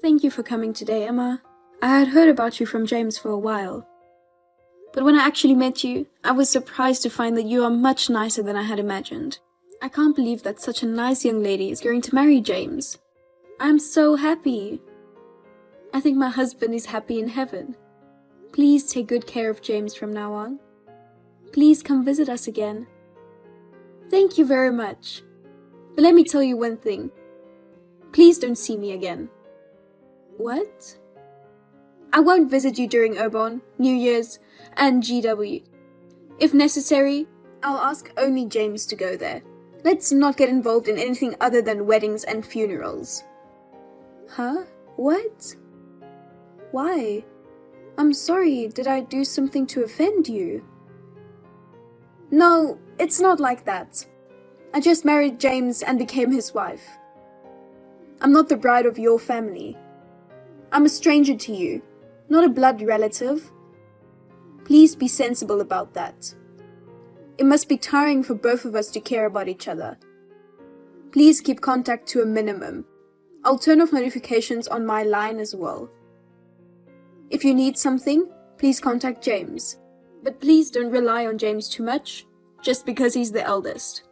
Thank you for coming today, Emma. I had heard about you from James for a while. But when I actually met you, I was surprised to find that you are much nicer than I had imagined. I can't believe that such a nice young lady is going to marry James. I'm so happy. I think my husband is happy in heaven. Please take good care of James from now on. Please come visit us again. Thank you very much. But let me tell you one thing. Please don't see me again. What? I won't visit you during Obon, New Year's, and GW. If necessary, I'll ask only James to go there. Let's not get involved in anything other than weddings and funerals. Huh? What? Why? I'm sorry, did I do something to offend you? No, it's not like that. I just married James and became his wife. I'm not the bride of your family. I'm a stranger to you, not a blood relative. Please be sensible about that. It must be tiring for both of us to care about each other. Please keep contact to a minimum. I'll turn off notifications on my line as well. If you need something, please contact James. But please don't rely on James too much, just because he's the eldest.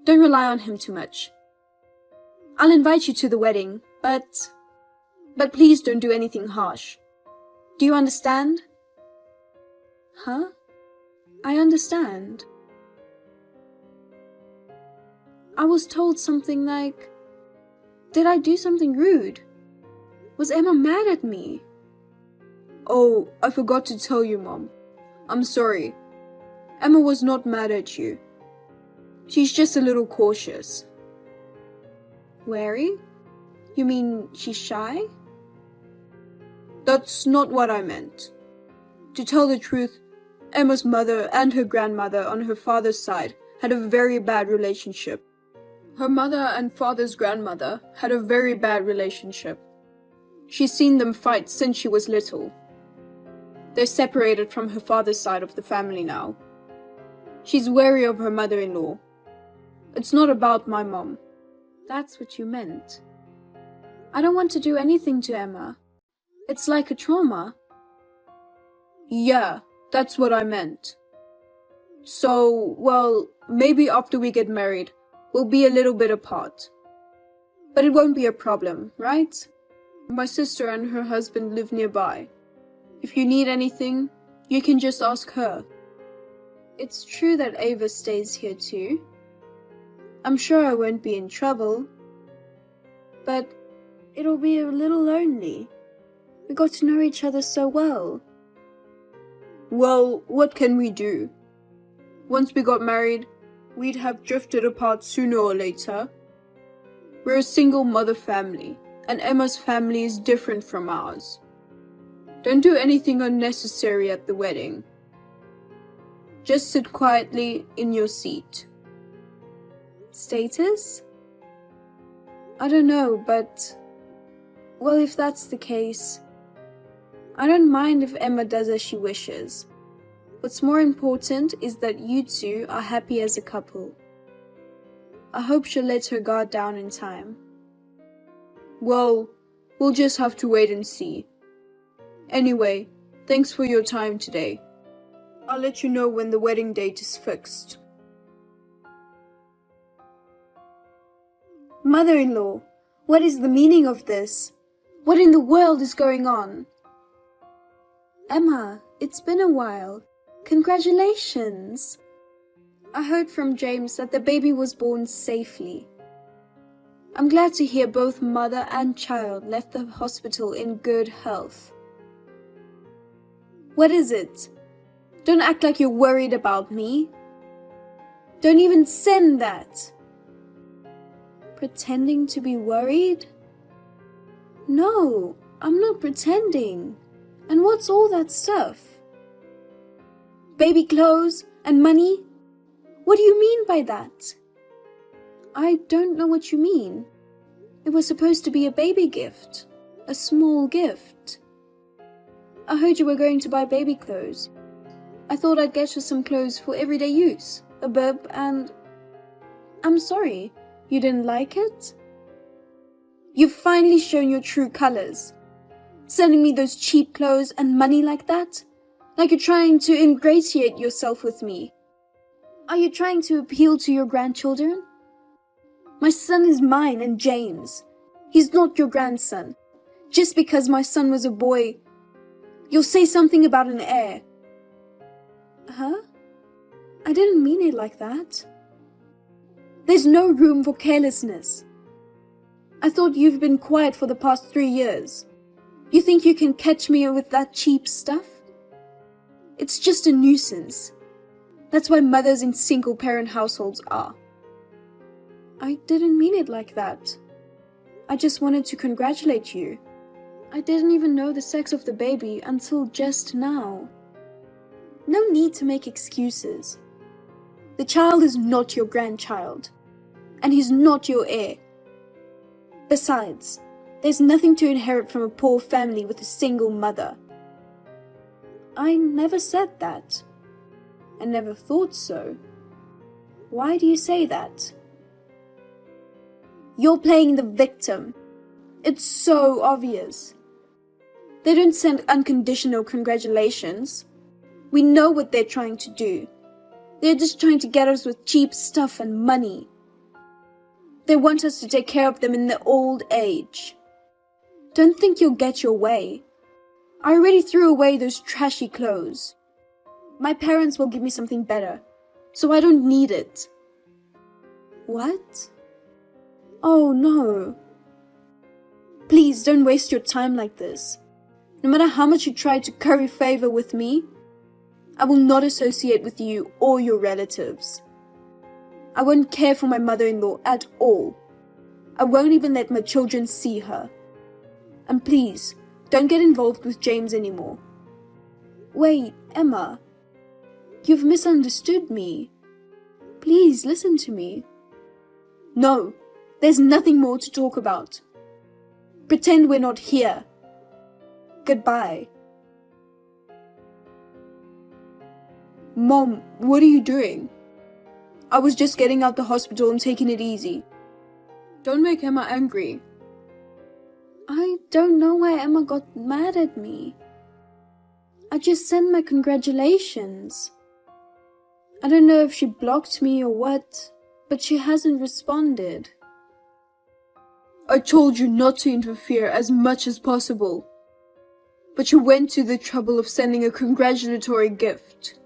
Don't rely on him too much. I'll invite you to the wedding, but please don't do anything harsh. Do you understand? Huh? I understand. I was told something like, did I do something rude? Was Emma mad at me? Oh, I forgot to tell you, Mom. I'm sorry. Emma was not mad at you. She's just a little cautious. Wary? You mean she's shy? That's not what I meant. To tell the truth, Emma's mother and her grandmother on her father's side had a very bad relationship. Her mother and father's grandmother had a very bad relationship. She's seen them fight since she was little. They're separated from her father's side of the family now. She's wary of her mother-in-law. It's not about my mom. That's what you meant. I don't want to do anything to Emma. It's like a trauma. Yeah, that's what I meant. So, well, maybe after we get married, we'll be a little bit apart. But it won't be a problem, right? My sister and her husband live nearby. If you need anything, you can just ask her. It's true that Ava stays here too. I'm sure I won't be in trouble. But it'll be a little lonely. We got to know each other so well. Well, what can we do? Once we got married, we'd have drifted apart sooner or later. We're a single mother family, and Emma's family is different from ours. Don't do anything unnecessary at the wedding. Just sit quietly in your seat. Status? I don't know, but... well, if that's the case... I don't mind if Emma does as she wishes. What's more important is that you two are happy as a couple. I hope she'll let her guard down in time. Well, we'll just have to wait and see. Anyway, thanks for your time today. I'll let you know when the wedding date is fixed. Mother-in-law, what is the meaning of this? What in the world is going on? Emma, it's been a while. Congratulations! I heard from James that the baby was born safely. I'm glad to hear both mother and child left the hospital in good health. What is it? Don't act like you're worried about me. Don't even send that. Pretending to be worried? No, I'm not pretending. And what's all that stuff? Baby clothes and money? What do you mean by that? I don't know what you mean. It was supposed to be a baby gift. A small gift. I heard you were going to buy baby clothes. I thought I'd get you some clothes for everyday use. A bib and... I'm sorry, you didn't like it? You've finally shown your true colors. Sending me those cheap clothes and money like that? Like you're trying to ingratiate yourself with me. Are you trying to appeal to your grandchildren? My son is mine and James. He's not your grandson. Just because my son was a boy, you'll say something about an heir. Huh? I didn't mean it like that. There's no room for carelessness. I thought you've been quiet for the past 3 years. You think you can catch me with that cheap stuff? It's just a nuisance. That's why mothers in single-parent households are. I didn't mean it like that. I just wanted to congratulate you. I didn't even know the sex of the baby until just now. No need to make excuses. The child is not your grandchild, and he's not your heir. Besides, there's nothing to inherit from a poor family with a single mother. I never said that. I never thought so. Why do you say that? You're playing the victim. It's so obvious. They don't send unconditional congratulations. We know what they're trying to do. They're just trying to get us with cheap stuff and money. They want us to take care of them in their old age. Don't think you'll get your way. I already threw away those trashy clothes. My parents will give me something better, so I don't need it. What? Oh no. Please don't waste your time like this. No matter how much you try to curry favor with me, I will not associate with you or your relatives. I won't care for my mother-in-law at all. I won't even let my children see her. And please, don't get involved with James anymore. Wait, Emma. You've misunderstood me. Please listen to me. No, there's nothing more to talk about. Pretend we're not here. Goodbye. Mom, what are you doing? I was just getting out the hospital and taking it easy. Don't make Emma angry. I don't know why Emma got mad at me. I just sent my congratulations. I don't know if she blocked me or what, but she hasn't responded. I told you not to interfere as much as possible, but you went to the trouble of sending a congratulatory gift.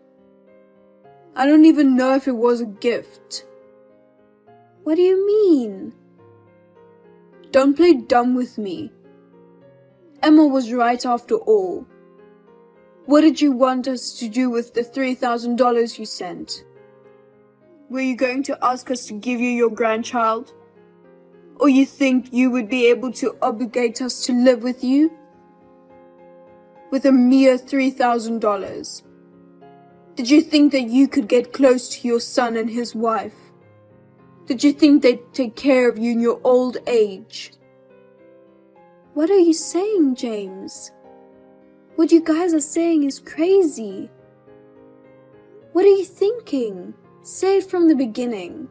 I don't even know if it was a gift. What do you mean? Don't play dumb with me. Emma was right after all. What did you want us to do with the $3,000 you sent? Were you going to ask us to give you your grandchild? Or you think you would be able to obligate us to live with you? With a mere $3,000. Did you think that you could get close to your son and his wife? Did you think they'd take care of you in your old age? What are you saying, James? What you guys are saying is crazy. What are you thinking? Say it from the beginning.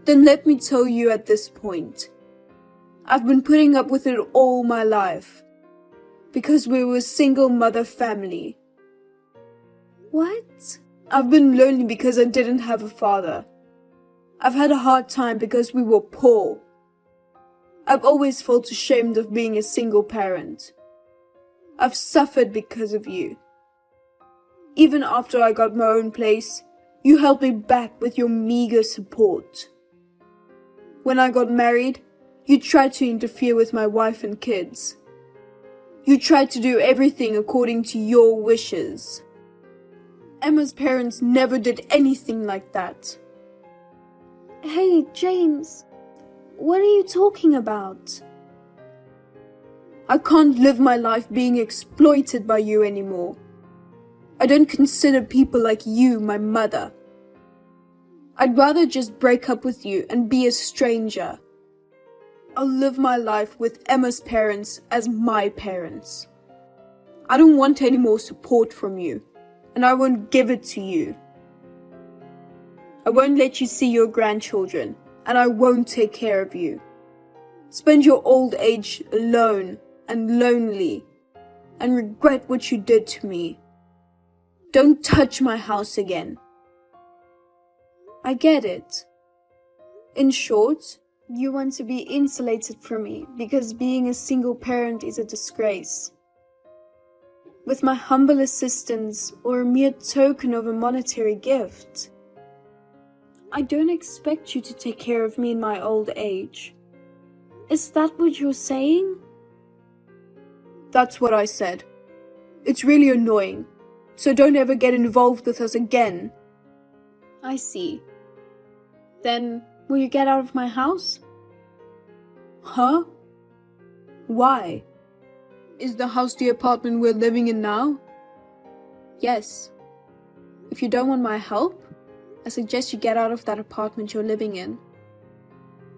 Then let me tell you at this point. I've been putting up with it all my life. Because we were a single mother family. What? I've been lonely because I didn't have a father. I've had a hard time because we were poor. I've always felt ashamed of being a single parent. I've suffered because of you. Even after I got my own place, you held me back with your meager support. When I got married, you tried to interfere with my wife and kids. You tried to do everything according to your wishes. Emma's parents never did anything like that. Hey, James, what are you talking about? I can't live my life being exploited by you anymore. I don't consider people like you my mother. I'd rather just break up with you and be a stranger. I'll live my life with Emma's parents as my parents. I don't want any more support from you, and I won't give it to you. I won't let you see your grandchildren, and I won't take care of you. spend your old age alone and lonely, and regret what you did to me. Don't touch my house again. I get it. In short, you want to be insulated from me because being a single parent is a disgrace. With my humble assistance or a mere token of a monetary gift. I don't expect you to take care of me in my old age. Is that what you're saying? That's what I said. It's really annoying, so don't ever get involved with us again. I see. Then, will you get out of my house? Huh? Why? Is the house the apartment we're living in now? Yes. If you don't want my help, I suggest you get out of that apartment you're living in.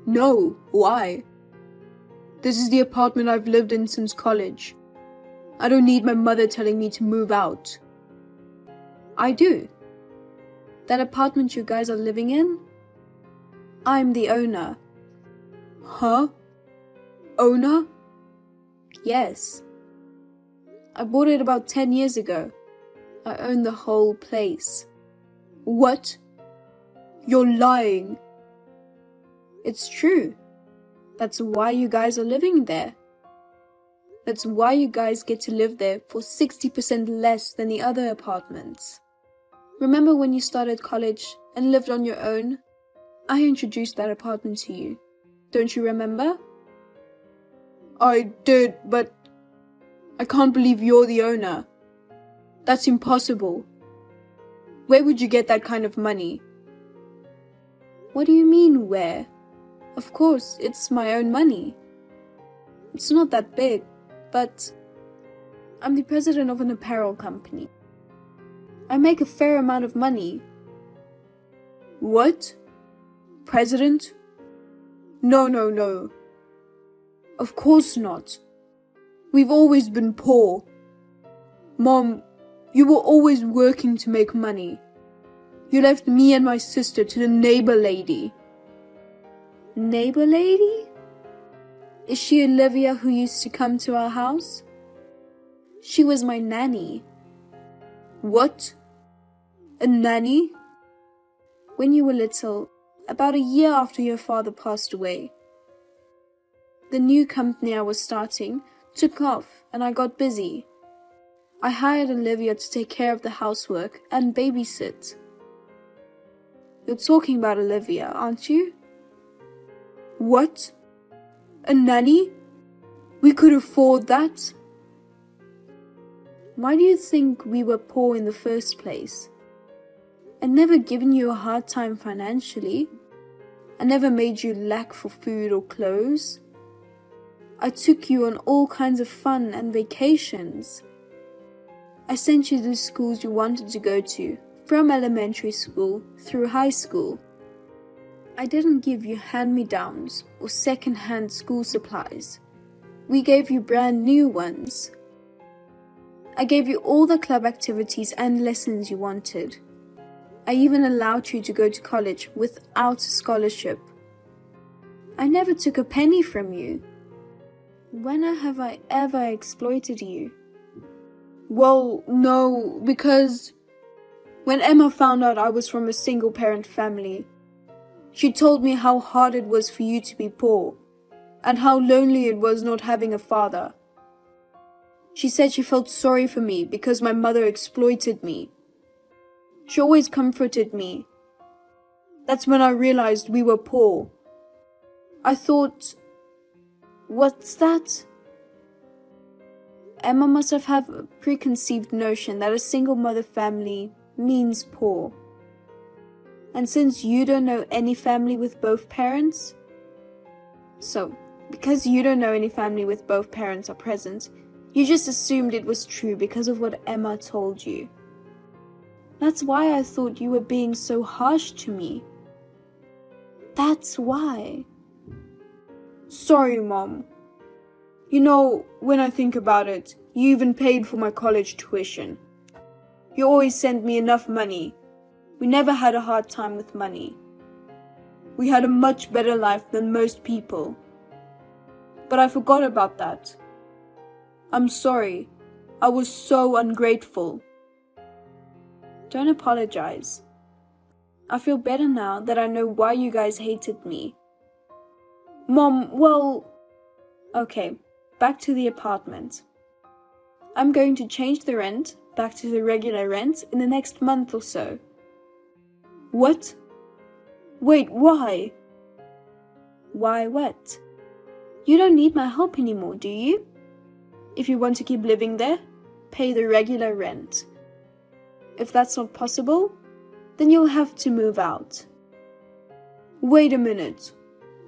No, why? This is the apartment I've lived in since college. I don't need my mother telling me to move out. I do. That apartment you guys are living in? I'm the owner. Huh? Owner? Yes. I bought it about 10 years ago. I own the whole place. What? You're lying. It's true. That's why you guys are living there. That's why you guys get to live there for 60% less than the other apartments. Remember when you started college and lived on your own? I introduced that apartment to you. Don't you remember? I did, but I can't believe you're the owner. That's impossible. Where would you get that kind of money? What do you mean, where? Of course, it's my own money. It's not that big, but I'm the president of an apparel company. I make a fair amount of money. What? President? No. Of course not. We've always been poor. Mom, you were always working to make money. You left me and my sister to the neighbor lady. Neighbor lady? Is she Olivia who used to come to our house? She was my nanny. What? A nanny? When you were little, about a year after your father passed away. The new company I was starting took off and I got busy. I hired Olivia to take care of the housework and babysit. You're talking about Olivia, aren't you? What? A nanny? We could afford that? Why do you think we were poor in the first place? I never given you a hard time financially. I never made you lack for food or clothes. I took you on all kinds of fun and vacations. I sent you to the schools you wanted to go to, from elementary school through high school. I didn't give you hand-me-downs or second-hand school supplies. We gave you brand new ones. I gave you all the club activities and lessons you wanted. I even allowed you to go to college without a scholarship. I never took a penny from you. When have I ever exploited you? Well, no, because when Emma found out I was from a single-parent family, she told me how hard it was for you to be poor, and how lonely it was not having a father. She said she felt sorry for me because my mother exploited me. She always comforted me. That's when I realized we were poor. I thought, what's that? Emma must have had a preconceived notion that a single mother family means poor. And since you don't know any family with both parents, because you don't know any family with both parents are present, you just assumed it was true because of what Emma told you. That's why I thought you were being so harsh to me. That's why. Sorry, Mom. You know, when I think about it, you even paid for my college tuition. You always sent me enough money. We never had a hard time with money. We had a much better life than most people. but I forgot about that. I'm sorry. I was so ungrateful. Don't apologize. I feel better now that I know why you guys hated me. Mom, well... Okay, back to the apartment. I'm going to change the rent back to the regular rent in the next month or so. What? Wait, why? Why what? You don't need my help anymore, do you? If you want to keep living there, pay the regular rent. If that's not possible, then you'll have to move out. Wait a minute.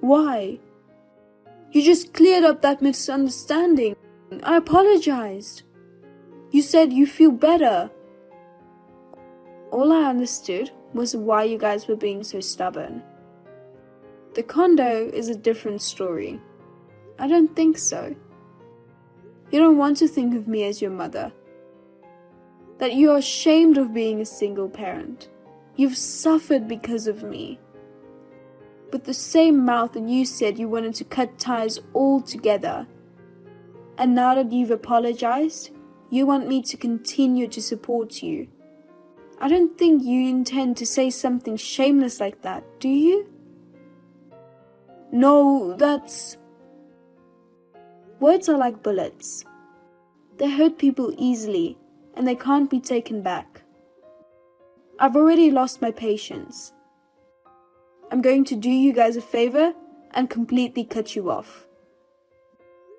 Why? You just cleared up that misunderstanding. I apologized. You said you feel better. All I understood was why you guys were being so stubborn. The condo is a different story. I don't think so. You don't want to think of me as your mother. That you are ashamed of being a single parent. You've suffered because of me. With the same mouth that you said you wanted to cut ties altogether. And now that you've apologized, you want me to continue to support you. I don't think you intend to say something shameless like that, do you? No, that's... Words are like bullets. They hurt people easily, and they can't be taken back. I've already lost my patience. I'm going to do you guys a favor and completely cut you off.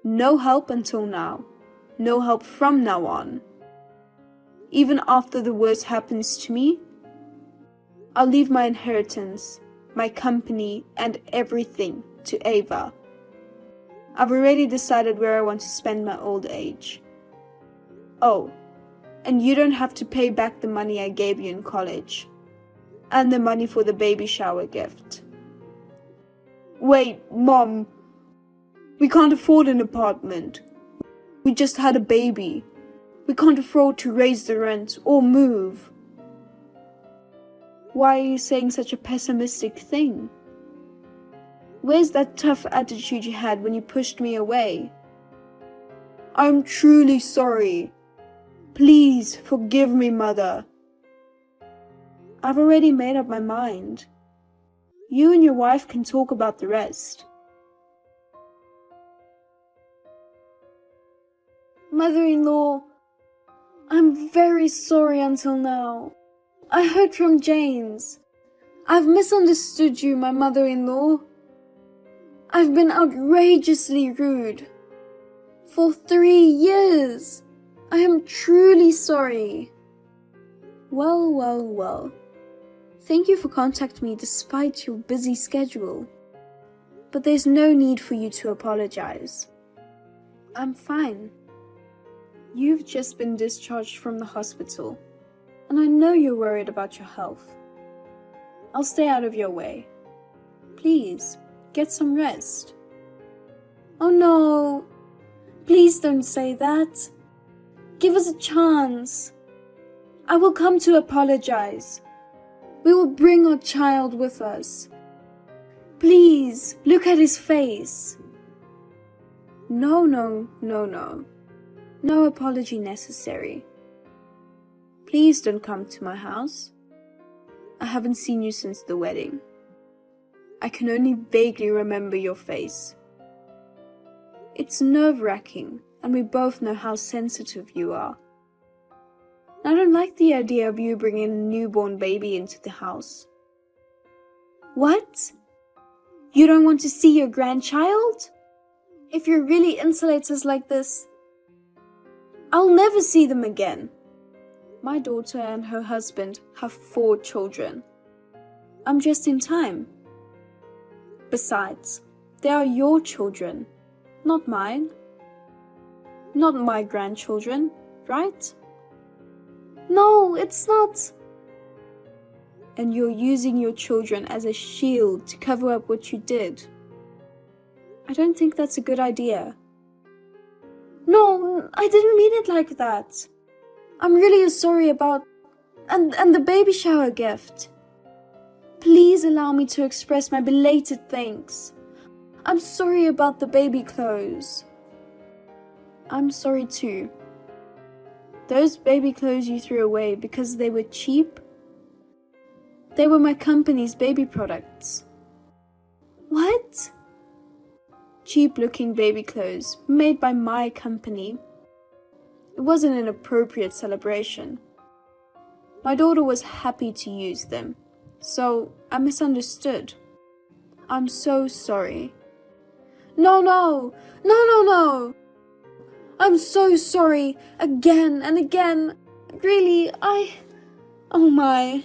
No help until now. No help from now on. Even after the worst happens to me, I'll leave my inheritance, my company, and everything to Ava. I've already decided where I want to spend my old age. Oh, and you don't have to pay back the money I gave you in college, and the money for the baby shower gift. Wait, Mom, we can't afford an apartment. We just had a baby. We can't afford to raise the rent or move. Why are you saying such a pessimistic thing? Where's that tough attitude you had when you pushed me away? I'm truly sorry. Please forgive me, Mother. I've already made up my mind. You and your wife can talk about the rest. Mother-in-law, I'm very sorry until now. I heard from James. I've misunderstood you, my mother-in-law. I've been outrageously rude. For 3 years. I am truly sorry. Well. Thank you for contacting me despite your busy schedule. But there's no need for you to apologize. I'm fine. You've just been discharged from the hospital, and I know you're worried about your health. I'll stay out of your way. Please, get some rest. Oh no, please don't say that. Give us a chance. I will come to apologize. We will bring our child with us. Please, look at his face. No. No apology necessary. Please don't come to my house. I haven't seen you since the wedding. I can only vaguely remember your face. It's nerve-wracking, and we both know how sensitive you are. I don't like the idea of you bringing a newborn baby into the house. What? You don't want to see your grandchild? If you really insulate us like this, I'll never see them again. My daughter and her husband have 4 children. I'm just in time. Besides, they are your children, not mine. Not my grandchildren, right? No, it's not. And you're using your children as a shield to cover up what you did. I don't think that's a good idea. No, I didn't mean it like that. I'm really sorry about... And the baby shower gift. Please allow me to express my belated thanks. I'm sorry about the baby clothes. I'm sorry too. Those baby clothes you threw away because they were cheap? They were my company's baby products. What? Cheap-looking baby clothes made by my company. It wasn't an appropriate celebration. My daughter was happy to use them, so I misunderstood. I'm so sorry. No. I'm so sorry again and again. Really, oh my.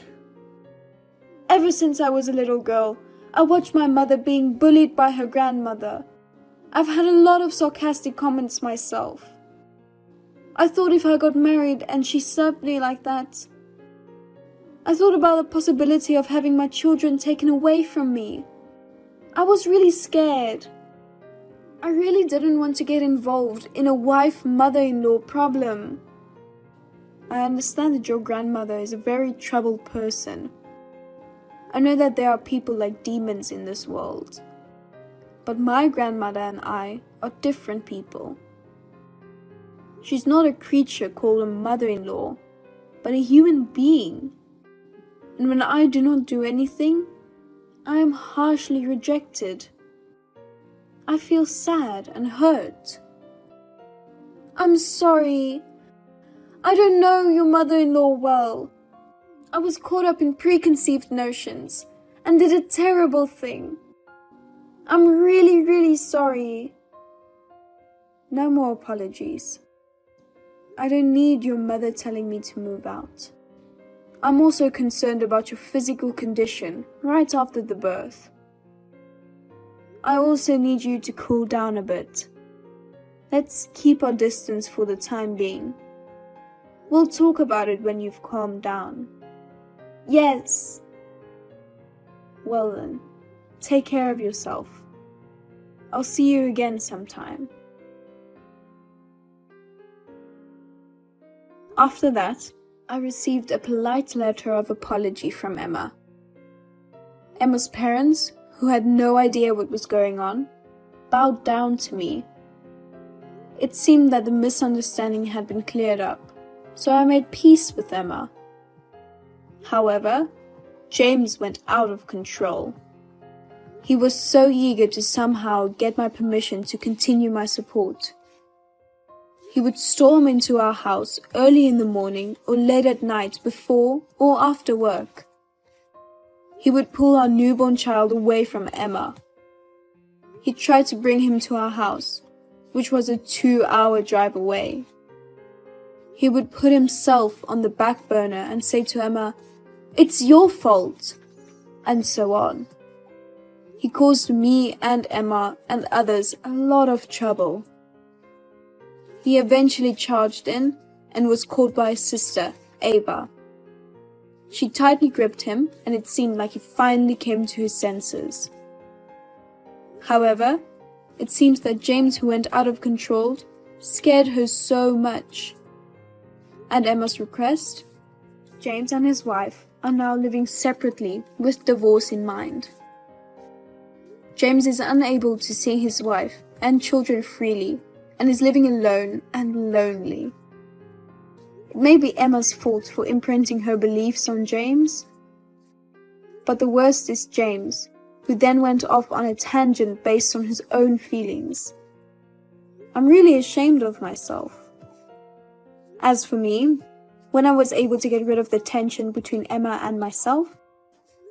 Ever since I was a little girl, I watched my mother being bullied by her grandmother. I've had a lot of sarcastic comments myself. I thought if I got married and she served me like that, I thought about the possibility of having my children taken away from me. I was really scared. I really didn't want to get involved in a wife-mother-in-law problem. I understand that your grandmother is a very troubled person. I know that there are people like demons in this world. But my grandmother and I are different people. She's not a creature called a mother-in-law, but a human being. And when I do not do anything, I am harshly rejected. I feel sad and hurt. I'm sorry. I don't know your mother-in-law well. I was caught up in preconceived notions and did a terrible thing. I'm really sorry. No more apologies. I don't need your mother telling me to move out. I'm also concerned about your physical condition right after the birth. I also need you to cool down a bit. Let's keep our distance for the time being. We'll talk about it when you've calmed down. Yes. Well then, take care of yourself. I'll see you again sometime. After that, I received a polite letter of apology from Emma. Emma's parents, who had no idea what was going on, bowed down to me. It seemed that the misunderstanding had been cleared up, so I made peace with Emma. However, James went out of control. He was so eager to somehow get my permission to continue my support. He would storm into our house early in the morning or late at night before or after work. He would pull our newborn child away from Emma. He tried to bring him to our house, which was a 2-hour drive away. He would put himself on the back burner and say to Emma, "It's your fault," and so on. He caused me and Emma and others a lot of trouble. He eventually charged in and was caught by his sister, Ava. She tightly gripped him, and it seemed like he finally came to his senses. However, it seems that James, who went out of control, scared her so much. At Emma's request, James and his wife are now living separately with divorce in mind. James is unable to see his wife and children freely and is living alone and lonely. It may be Emma's fault for imprinting her beliefs on James, but the worst is James, who then went off on a tangent based on his own feelings. I'm really ashamed of myself. As for me, when I was able to get rid of the tension between Emma and myself,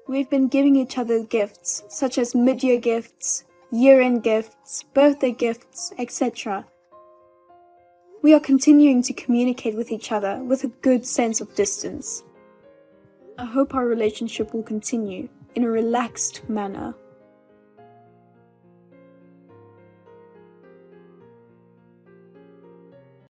we've been giving each other gifts, such as mid-year gifts, year-end gifts, birthday gifts, etc. We are continuing to communicate with each other with a good sense of distance. I hope our relationship will continue in a relaxed manner.